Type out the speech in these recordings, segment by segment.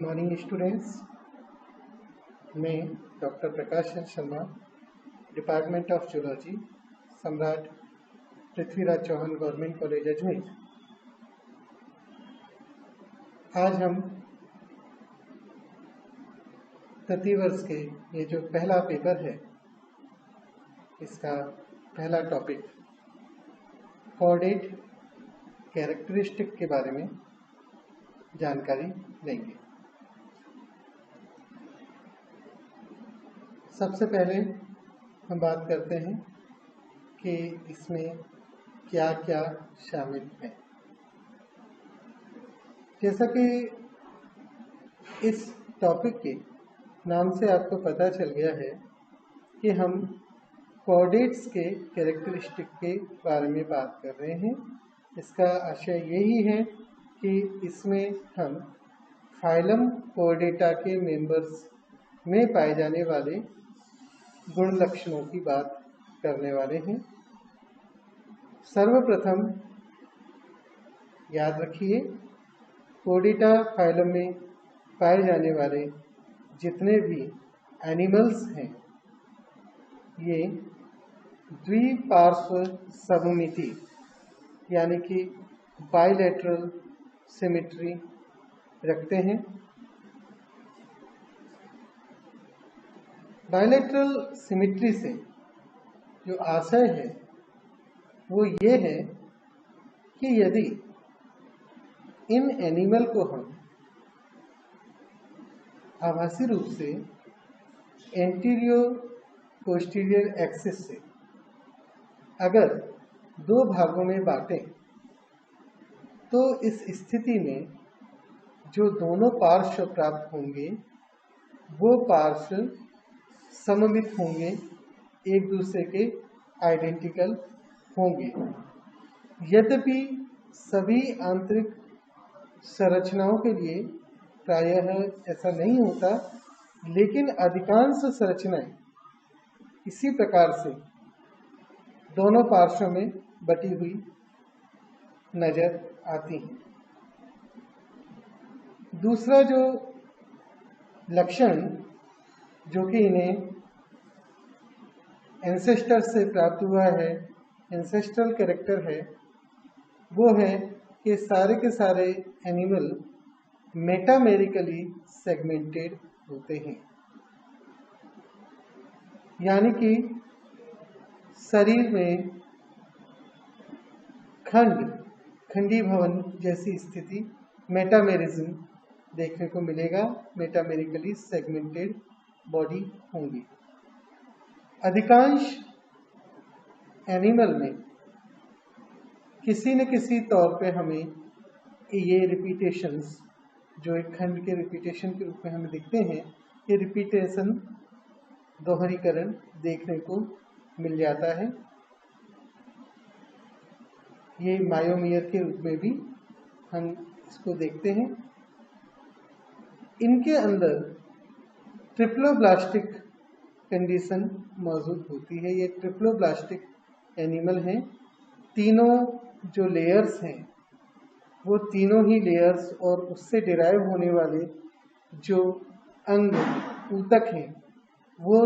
Morning students. मैं doctor Prakash Chandra Sharma, department of zoology, Samrat Prithviraj Chauhan government college Ajmer. आज हम तृतीय वर्ष के ये जो पहला पेपर है, इसका पहला टॉपिक कोऑर्डिनेट कैरेक्टरिस्टिक के बारे में जानकारी लेंगे। सबसे पहले हम बात करते हैं कि इसमें क्या क्या शामिल है। जैसा कि इस टॉपिक के नाम से आपको पता चल गया है कि हम कोऑर्डिनेट्स के कैरेक्टरिस्टिक के बारे में बात कर रहे हैं। इसका आशय यही है कि इसमें हम फाइलम कोऑर्डिनेटा के मेंबर्स में पाए जाने वाले गुण लक्षणों की बात करने वाले हैं। सर्वप्रथम याद रखिए, कोऑर्डिनेटा फाइलम में पाए जाने वाले जितने भी एनिमल्स हैं, ये द्विपार्श्व सममिति यानी कि बाइलेटरल सिमेट्री रखते हैं। बाइलेटरल सिमेट्री से जो आशय है वो ये है कि यदि इन एनिमल को हम आभासी रूप से एंटीरियर पोस्टीरियर एक्सिस से अगर दो भागों में बांटें, तो इस स्थिति में जो दोनों पार्श्व प्राप्त होंगे वो पार्श्व सममित होंगे, एक दूसरे के आइडेंटिकल होंगे। यद्यपि सभी आंतरिक संरचनाओं के लिए प्रायः ऐसा नहीं होता, लेकिन अधिकांश संरचनाएं इसी प्रकार से दोनों पार्श्वों में बटी हुई नजर आती हैं। दूसरा जो लक्षण जो कि इन्हें एंसेस्टर से प्राप्त हुआ है, एंसेस्ट्रल कैरेक्टर है, वो है कि सारे के सारे एनिमल मेटामेरिकली सेगमेंटेड होते हैं, यानी कि शरीर में खंडीभवन जैसी स्थिति, मेटामेरिज्म देखने को मिलेगा। मेटामेरिकली सेगमेंटेड बॉडी होंगी। अधिकांश एनिमल में किसी न किसी तौर पे हमें ये रिपीटेशंस, जो एक खंड के रिपीटेशन के रूप में हमें दिखते हैं, ये रिपीटेशन दोहरीकरण देखने को मिल जाता है। ये मायोमियर के रूप में भी हम इसको देखते हैं। इनके अंदर ट्रिप्लोब्लास्टिक कंडीशन मौजूद होती है। ये ट्रिप्लोब्लास्टिक एनिमल हैं। तीनों जो लेयर्स हैं वो तीनों ही लेयर्स और उससे डिराइव होने वाले जो अंग ऊतक हैं वो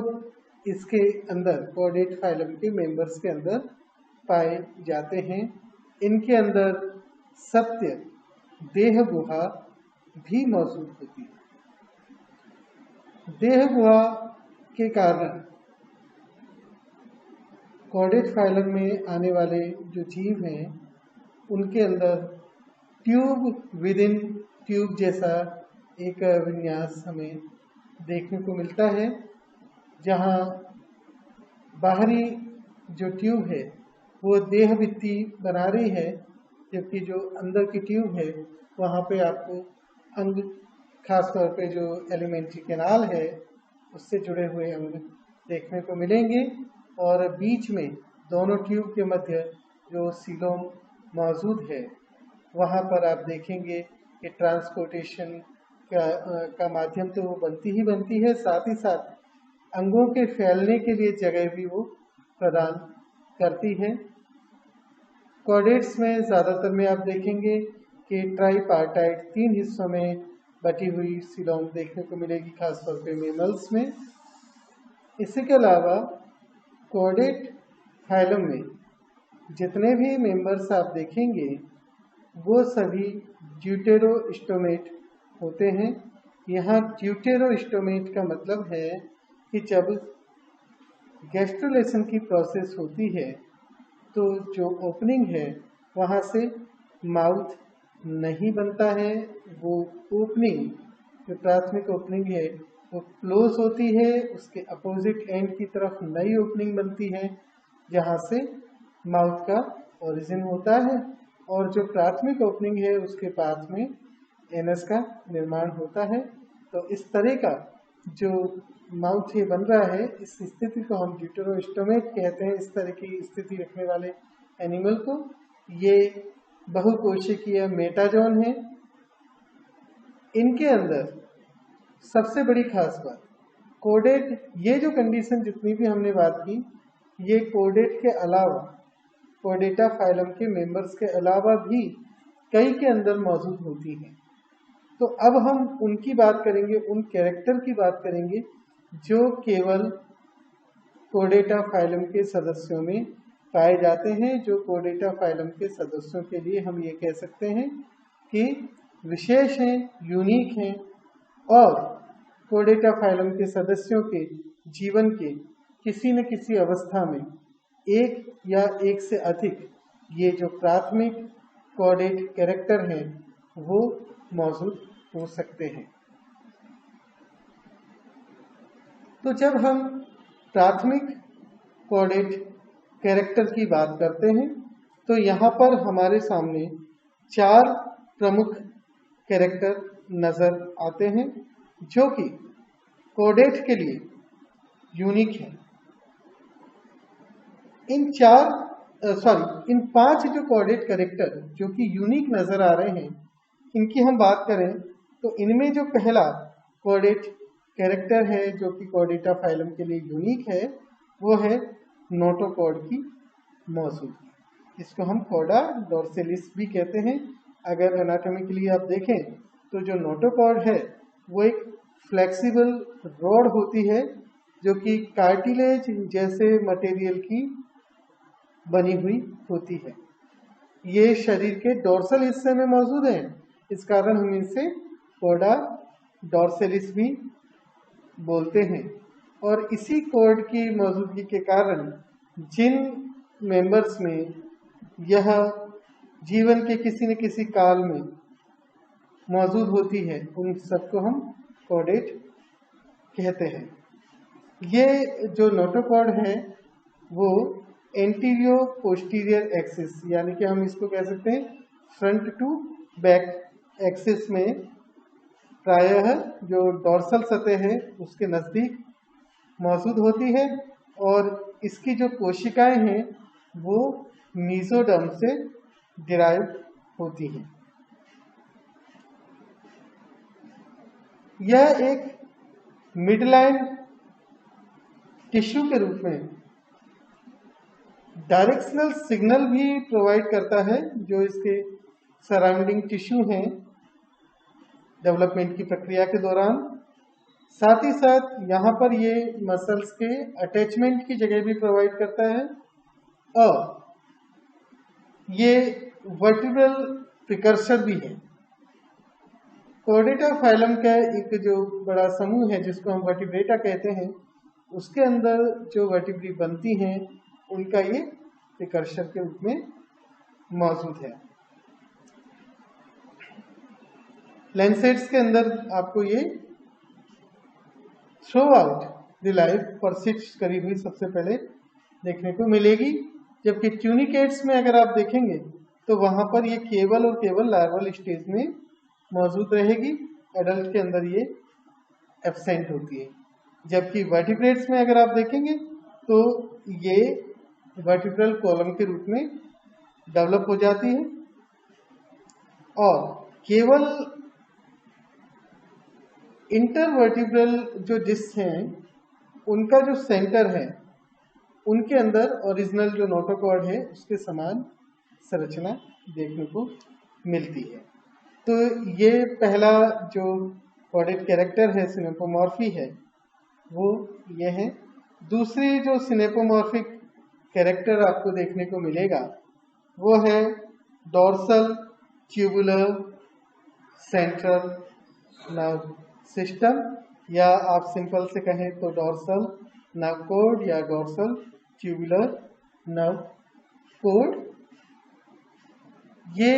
इसके अंदर कोऑर्डिनेट फाइलम के मेंबर्स के अंदर पाए जाते हैं। इनके अंदर सत्य देह गुहा भी मौजूद होती है। देह गुहा के कारण कोऑर्डिनेट फाइलम में आने वाले जो जीव हैं उनके अंदर ट्यूब विद इन ट्यूब जैसा एक विन्यास हमें देखने को मिलता है, जहाँ बाहरी जो ट्यूब है वो देह भित्ति बना रही है, जबकि जो अंदर की ट्यूब है वहाँ पे आपको अंग, खासतौर पे जो एलिमेंट्री कैनाल है उससे जुड़े हुए अंग देखने को मिलेंगे। और बीच में दोनों ट्यूब के मध्य जो सीलोम मौजूद है वहाँ पर आप देखेंगे कि ट्रांसपोर्टेशन का माध्यम तो वो बनती है, साथ ही साथ अंगों के फैलने के लिए जगह भी वो प्रदान करती है। कोऑर्डिनेट्स में ज़्यादातर में आप देखेंगे कि ट्राईपार्टाइट 3 हिस्सों में बटी हुई सीलोम देखने को मिलेगी, खासतौर पे मेमल्स में। इसी के अलावा कॉर्डेट फाइलम में जितने भी मेंबर्स आप देखेंगे वो सभी ड्यूटेरोस्टोमेट होते हैं। यहाँ ड्यूटेरोस्टोमेट का मतलब है कि जब गैस्ट्रुलेशन की प्रोसेस होती है तो जो ओपनिंग है वहाँ से माउथ नहीं बनता है, वो ओपनिंग जो प्राथमिक ओपनिंग है वो क्लोज होती है, उसके अपोजिट एंड की तरफ नई ओपनिंग बनती है जहाँ से माउथ का ओरिजिन होता है, और जो प्राथमिक ओपनिंग है उसके पास में एनस का निर्माण होता है। तो इस तरह का जो माउथ ये बन रहा है, इस स्थिति को हम ड्यूटेरोस्टोमेट कहते हैं। इस तरह की स्थिति रखने वाले एनिमल को ये बहुकोशिकीय मेटाजोन है। इनके अंदर सबसे बड़ी खास बात कोडेट, ये जो कंडीशन जितनी भी हमने बात की, ये कोडेट के अलावा, कोडेटा फाइलम के मेंबर्स के अलावा भी कई के अंदर मौजूद होती हैं। तो अब हम उनकी बात करेंगे, उन कैरेक्टर की बात करेंगे जो केवल कोडेटा फाइलम के सदस्यों में पाए जाते हैं, जो कोडेटा फाइलम के सदस्यों के लिए हम ये कह सकते हैं कि विशेष हैं, यूनिक हैं, और कोडेटा फाइलम के सदस्यों के जीवन के किसी न किसी अवस्था में एक या एक से अधिक ये जो प्राथमिक कोडेट कैरेक्टर हैं वो मौजूद हो सकते हैं। तो जब हम प्राथमिक कोडेट कैरेक्टर की बात करते हैं तो यहाँ पर हमारे सामने 4 प्रमुख कैरेक्टर नजर आते हैं जो कि कोडेट के लिए यूनिक है। इन 5 जो कोडेट कैरेक्टर जो कि यूनिक नजर आ रहे हैं, इनकी हम बात करें तो इनमें जो पहला कोडेट कैरेक्टर है जो कि कोडेटा फाइलम के लिए यूनिक है, वो है नोटोकॉर्ड की मौजूदगी। इसको हम कोडा डोर्सेलिस भी कहते हैं। अगर एनाटॉमिकली आप देखें तो जो नोटोकॉर्ड है वो एक फ्लेक्सिबल रॉड होती है जो कि कार्टिलेज जैसे मटेरियल की बनी हुई होती है। ये शरीर के डोर्सल हिस्से में मौजूद है, इस कारण हम इसे कोडा डोर्सेलिस भी बोलते हैं। और इसी कॉर्ड की मौजूदगी के कारण जिन मेंबर्स में यह जीवन के किसी न किसी काल में मौजूद होती है, उन सबको हम कोडेट कहते हैं। ये जो नोटोकॉर्ड है वो एंटीरियो पोस्टीरियर एक्सिस, यानी कि हम इसको कह सकते हैं फ्रंट टू बैक एक्सिस में, प्रायः जो डोर्सल सतह है उसके नज़दीक मौजूद होती है, और इसकी जो कोशिकाएं हैं वो मीजोडर्म से डिराइव होती हैं। यह एक मिडलाइन टिश्यू के रूप में डायरेक्शनल सिग्नल भी प्रोवाइड करता है जो इसके सराउंडिंग टिश्यू हैं डेवलपमेंट की प्रक्रिया के दौरान। साथ ही साथ यहाँ पर ये मसल्स के अटैचमेंट की जगह भी प्रोवाइड करता है, और ये वर्टिब्रल प्रिकर्सर भी है। कोडेटा फाइलम का एक जो बड़ा समूह है जिसको हम वर्टिब्रेटा कहते हैं, उसके अंदर जो वर्टिब्री बनती हैं उनका ये प्रिकर्सर के रूप में मौजूद है। लैंसेट्स के अंदर आपको ये throughout the life persist करी हुई सबसे पहले देखने को मिलेगी, जबकि ट्यूनिकेट्स में अगर आप देखेंगे तो वहां पर ये केवल और केवल लार्वल स्टेज में मौजूद रहेगी, एडल्ट के अंदर ये एब्सेंट होती है। जबकि वर्टिब्रेट्स में अगर आप देखेंगे तो ये वर्टिब्रल कॉलम के रूप में डेवलप हो जाती है, और केवल इंटरवर्टिब्रल जो डिस्क हैं उनका जो सेंटर है उनके अंदर ओरिजिनल जो नोटोकॉर्ड है उसके समान संरचना देखने को मिलती है। तो ये पहला जो कॉर्डेट कैरेक्टर है, सिनेपोमॉर्फी है, वो ये है। दूसरी जो सिनेपोमॉर्फिक कैरेक्टर आपको देखने को मिलेगा वो है dorsal tubular central nerve system, या आप सिंपल से कहें तो डोर्सल नर्व कोड या डोर्सल ट्यूबुलर नर्व कोड। ये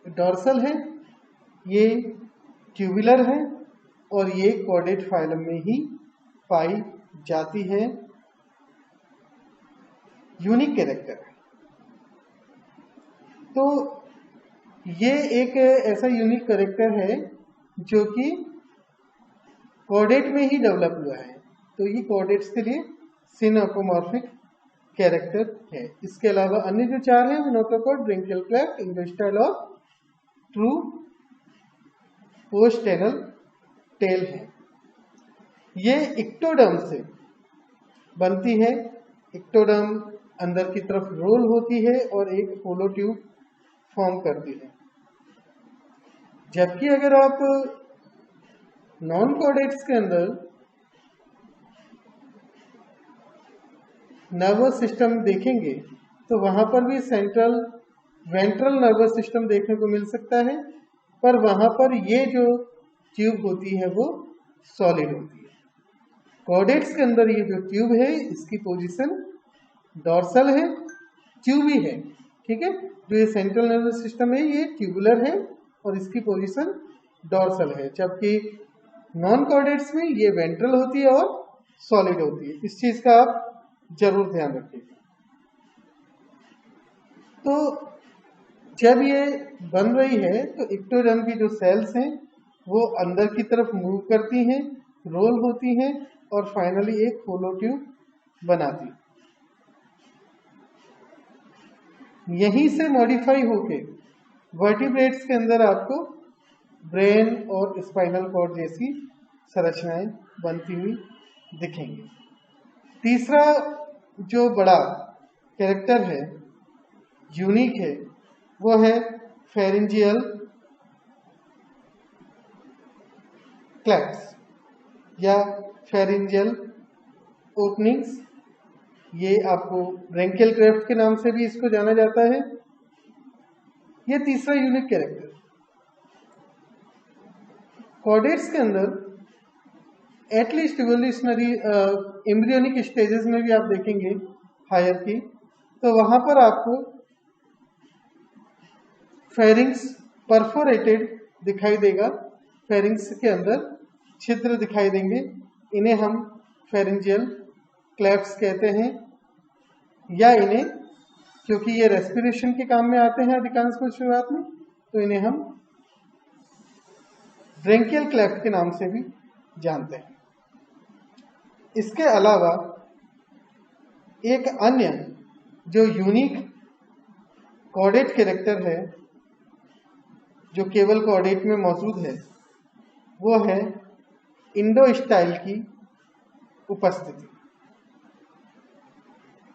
डोर्सल है, ये ट्यूबुलर है और ये कॉर्डेट फाइलम में ही पाई जाती है। यूनिक कैरेक्टर है। तो ये एक ऐसा यूनिक कैरेक्टर है जो कि कॉर्डेट में ही डेवलप हुआ है। तो ये कॉर्डेट्स के लिए सिनेपोमॉर्फिक कैरेक्टर है। इसके अलावा अन्य जो चार हैं वो नोटोकॉर्ड, ब्रेंकियल क्लेफ्ट, इंडोस्टाइल और ट्रू पोस्ट एनल टेल है। ये इक्टोडर्म से बनती है। इक्टोडर्म अंदर की तरफ रोल होती है और एक होलो ट्यूब फॉर्म करती है। जबकि अगर आप नॉन कॉर्डेट्स के अंदर नर्वस सिस्टम देखेंगे तो वहां पर भी सेंट्रल वेंट्रल नर्वस सिस्टम देखने को मिल सकता है, पर वहां पर ये जो ट्यूब होती है वो सॉलिड होती है। कॉर्डेट्स के अंदर ये जो ट्यूब है इसकी पोजीशन डॉर्सल है, ट्यूबी है, ठीक है। जो ये सेंट्रल नर्वस सिस्टम है ये ट्यूबुलर है और इसकी पोजीशन डॉर्सल है, जबकि नॉन कॉर्डेट्स में ये वेंट्रल होती है और सॉलिड होती है। इस चीज का आप जरूर ध्यान रखिएगा। तो जब ये बन रही है तो इक्टोडर्म की जो सेल्स हैं वो अंदर की तरफ मूव करती हैं, रोल होती हैं और फाइनली एक होलो ट्यूब बनाती है। यहीं से मॉडिफाई होके वर्टिब्रेट्स के अंदर आपको ब्रेन और स्पाइनल कॉर्ड जैसी संरचनाएं बनती हुई दिखेंगी। तीसरा जो बड़ा कैरेक्टर है, यूनिक है, वो है फेरिंजियल क्लेफ्ट्स या फेरिंजियल ओपनिंग्स। ये आपको ब्रेंकियल क्लेफ्ट के नाम से भी इसको जाना जाता है। ये तीसरा यूनिक कैरेक्टर। कॉर्डेट्स के अंदर एटलीस्ट इवोल्यूशनरी एम्ब्रियोनिक स्टेजेस में भी आप देखेंगे हायर की, तो वहां पर आपको फेरिंग्स परफोरेटेड दिखाई देगा। फेरिंग्स के अंदर छिद्र दिखाई देंगे, इन्हें हम फेरिंजियल क्लेफ्ट्स कहते हैं। या इन्हें, क्योंकि ये रेस्पिरेशन के काम में आते हैं अधिकांश को शुरुआत में, तो इन्हें हम ब्रेंकियल क्लेफ्ट के नाम से भी जानते हैं। इसके अलावा एक अन्य जो यूनिक कॉर्डेट कैरेक्टर है जो केवल कॉर्डेट में मौजूद है वो है इंडोस्टाइल की उपस्थिति।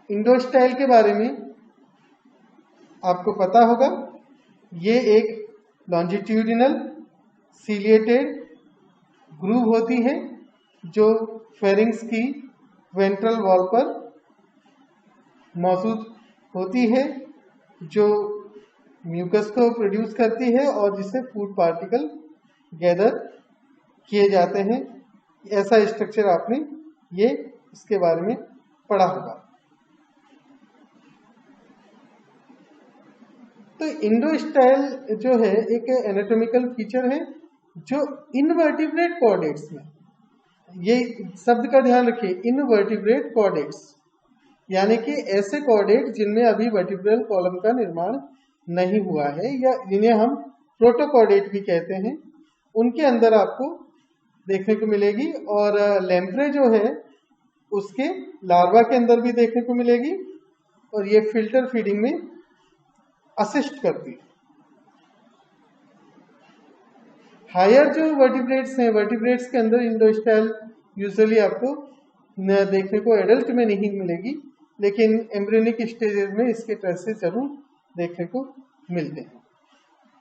इंडोस्टाइल के बारे में आपको पता होगा, ये एक लॉन्जिट्यूडिनल सीलिएटेड ग्रूव होती है जो फेरिंग्स की वेंट्रल वॉल पर मौजूद होती है, जो म्यूकस को प्रोड्यूस करती है और जिससे फूड पार्टिकल गैदर किए जाते हैं। ऐसा स्ट्रक्चर आपने ये इसके बारे में पढ़ा होगा। तो इंडोस्टाइल जो है एक एनाटॉमिकल फीचर है जो इनवर्टिब्रेट कॉर्डेट्स में, ये शब्द का ध्यान रखिए, इनवर्टिब्रेट कॉर्डेट्स, यानी कि ऐसे कॉर्डेट जिनमें अभी वर्टिब्रल कॉलम का निर्माण नहीं हुआ है या जिन्हें हम प्रोटोकॉर्डेट भी कहते हैं, उनके अंदर आपको देखने को मिलेगी। और लैम्प्रे जो है उसके लार्वा के अंदर भी देखने को मिलेगी और ये फिल्टर फीडिंग में असिस्ट करती है। हायर जो वर्टिब्रेट्स हैं, वर्टिब्रेट्स के अंदर इंडोस्टाइल यूजुअली आपको देखने को एडल्ट में नहीं मिलेगी, लेकिन एम्ब्रियोनिक स्टेजेस में इसके ट्रेसेस जरूर देखने को मिलते हैं।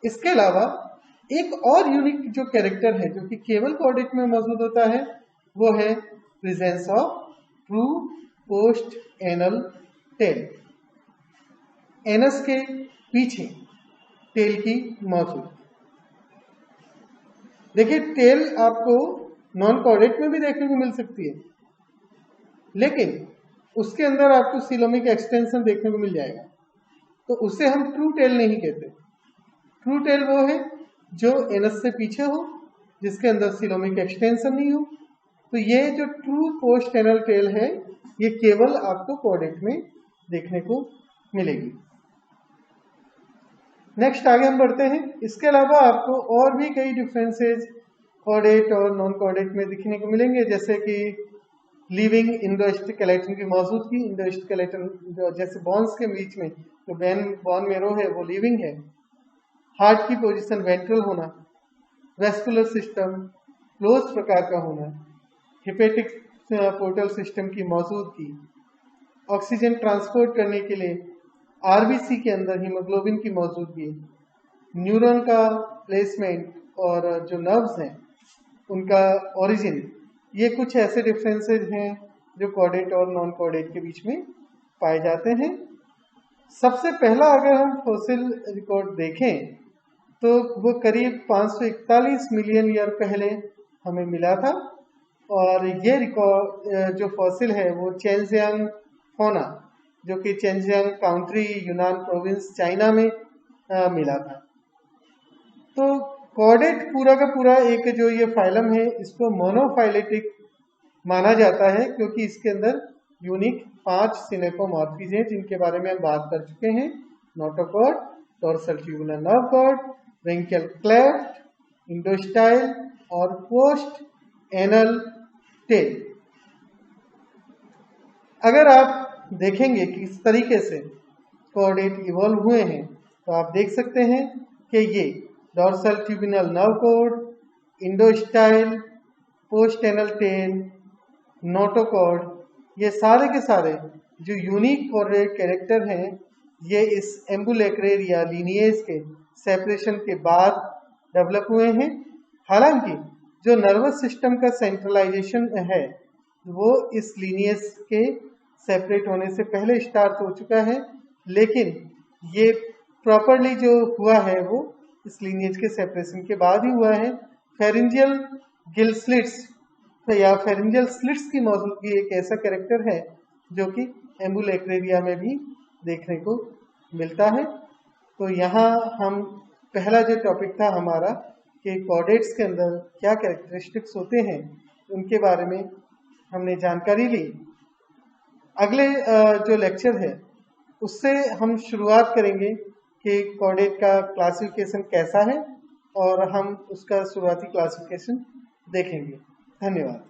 इसके अलावा एक और यूनिक जो कैरेक्टर है जो कि केवल कॉर्डेट में मौजूद होता है वो है presence of true post anal tell. Anus के पीछे टेल की मौजूद। देखिए टेल आपको नॉन कॉर्डेट में भी देखने को मिल सकती है, लेकिन उसके अंदर आपको सिलोमिक एक्सटेंशन देखने को मिल जाएगा, तो उसे हम ट्रू टेल नहीं कहते। ट्रू टेल वो है जो एनस से पीछे हो, जिसके अंदर सिलोमिक एक्सटेंशन नहीं हो। तो ये जो ट्रू पोस्ट एनल टेल है ये केवल आपको कॉर्डेट में देखने को मिलेगी। नेक्स्ट आगे हम बढ़ते हैं। इसके अलावा आपको और भी कई डिफरेंसेस कॉर्डेट और नॉन कॉर्डेट में दिखने को मिलेंगे, जैसे कि लिविंग इंडोस्टिकलेटन की मौजूदगी। इंडोस्टिकलेटन जो जैसे बॉन्स के बीच में जो बॉन मेरो है वो लिविंग है। हार्ट की पोजीशन वेंट्रल होना, वेस्कुलर सिस्टम क्लोज प्रकार का होना, हिपेटिक पोर्टल सिस्टम की मौजूदगी, ऑक्सीजन ट्रांसपोर्ट करने के लिए आरबीसी के अंदर हीमोग्लोबिन की मौजूदगी, न्यूरॉन का प्लेसमेंट और जो नर्व्स हैं उनका ओरिजिन, ये कुछ ऐसे डिफरेंसेस हैं जो कॉर्डेट और नॉन कॉर्डेट के बीच में पाए जाते हैं। सबसे पहला अगर हम फॉसिल रिकॉर्ड देखें तो वो करीब 541 मिलियन ईयर पहले हमें मिला था, और ये रिकॉर्ड जो फॉसिल है वो चेंजियांग फोना, जो कि चेंजियांग काउंट्री यूनान प्रोविंस चाइना में मिला था। तो कॉर्डेट पूरा का पूरा एक जो ये फाइलम है इसको मोनोफाइलेटिक माना जाता है, क्योंकि इसके अंदर यूनिक 5 सिनेपोमॉर्फीज हैं जिनके बारे में हम बात कर चुके हैं। Notochord, dorsal tubular nerve cord, branchial cleft, endostyle और पोस्ट एनल टेल। अगर आप देखेंगे कि किस तरीके से कॉर्डेट इवॉल्व हुए हैं तो आप देख सकते हैं कि ये dorsal tubular nerve cord, endostyle, post anal tail, notochord, ये सारे के सारे जो यूनिक कॉर्डेट कैरेक्टर हैं ये इस एम्बुलेक्रेर या लीनिएज के सेपरेशन के बाद डेवलप हुए हैं। हालांकि जो नर्वस सिस्टम का सेंट्रलाइजेशन है वो इस लीनिएज के सेपरेट होने से पहले स्टार्ट हो चुका है, लेकिन ये प्रॉपरली जो हुआ है वो इस लीनिएज के सेपरेशन के बाद ही हुआ है। फेरिंजियल गिल स्लिट्स या फेरिंजियल स्लिट्स की मौजूदगी एक ऐसा कैरेक्टर है जो कि एम्बुलेक्रेरिया में भी देखने को मिलता है। तो यहाँ हम पहला जो टॉपिक था हमारा कि कॉर्डेट्स के अंदर क्या कैरेक्टरिस्टिक्स होते हैं उनके बारे में हमने जानकारी ली। अगले जो लेक्चर है उससे हम शुरुआत करेंगे कि कॉर्डेट का क्लासिफिकेशन कैसा है और हम उसका शुरुआती क्लासिफिकेशन देखेंगे। धन्यवाद।